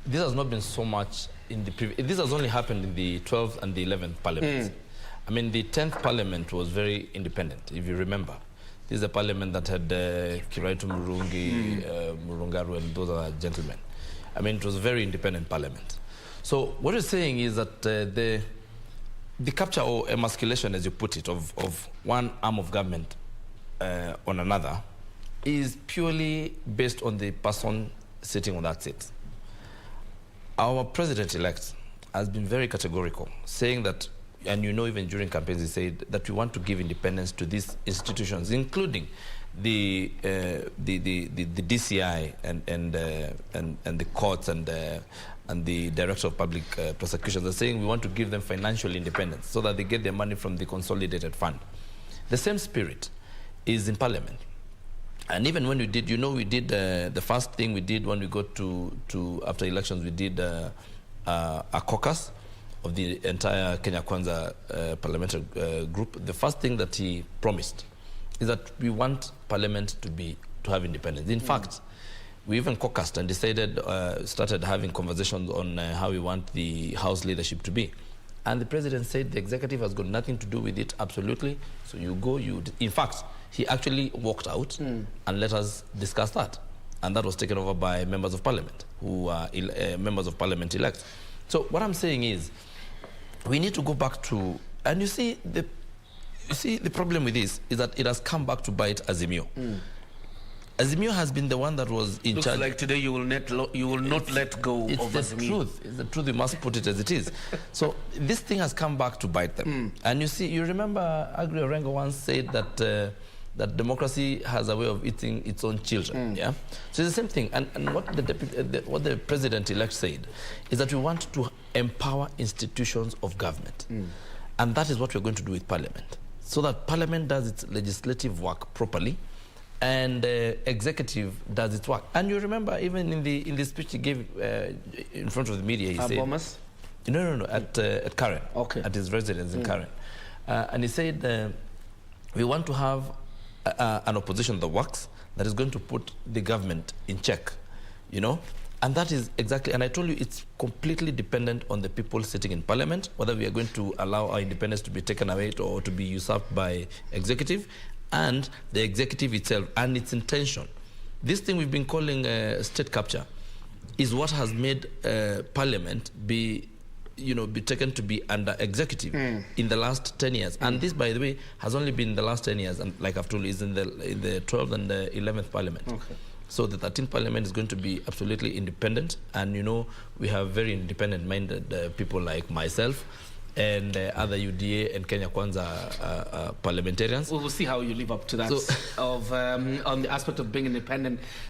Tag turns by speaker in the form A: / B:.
A: this has not been so much in the previous. This has only happened in the 12th and the 11th parliaments. I mean, the 10th parliament was very independent, if you remember. This is a parliament that had Kiraitu Murungi, Murungaru, and those are gentlemen. I mean, it was a very independent parliament. So what you're saying is that the capture or emasculation, as you put it, of one arm of government on another is purely based on the person sitting on that seat. Our president-elect has been very categorical, saying that, and you know, even during campaigns, he said that we want to give independence to these institutions, including the DCI and the courts and the Director of Public Prosecutions. They're saying we want to give them financial independence so that they get their money from the consolidated fund. The same spirit is in Parliament. And even when we did, you know, we did the first thing we did when we got to after elections, we did a caucus of the entire Kenya Kwanza parliamentary group. The first thing that he promised is that we want Parliament to have independence. In fact, we even caucused and decided, started having conversations on how we want the House leadership to be. And the president said the executive has got nothing to do with it, absolutely. So you go, in fact, he actually walked out and let us discuss that. And that was taken over by members of Parliament, who are members of Parliament-elect. So what I'm saying is, we need to go back to, and you see, the problem with this is that it has come back to bite Azimio. Azimio has been the one that was in charge. Looks like today you will not let go of Azimio. It's the truth. It's the truth. You must put it as it is. So this thing has come back to bite them. And you see, you remember Agri Orengo once said that that democracy has a way of eating its own children. Yeah. So it's the same thing. And what the president-elect said is that we want to empower institutions of government, and that is what we're going to do with Parliament, so that Parliament does its legislative work properly, and executive does its work. And you remember, even in the speech he gave in front of the media, he said, Bomas? No, at Karen, at his residence in Karen, and he said, we want to have an opposition that works, that is going to put the government in check, you know. And that is exactly, and I told you, it's completely dependent on the people sitting in Parliament, whether we are going to allow our independence to be taken away or to be usurped by executive, and the executive itself and its intention. This thing we've been calling state capture is what has made Parliament be taken to be under executive in the last 10 years. And this, by the way, has only been the last 10 years, and like I've told you, is in the 12th and the 11th Parliament. So the 13th Parliament is going to be absolutely independent, and you know, we have very independent-minded people like myself and other UDA and Kenya Kwanza parliamentarians.
B: We'll see how you live up to that, on the aspect of being independent.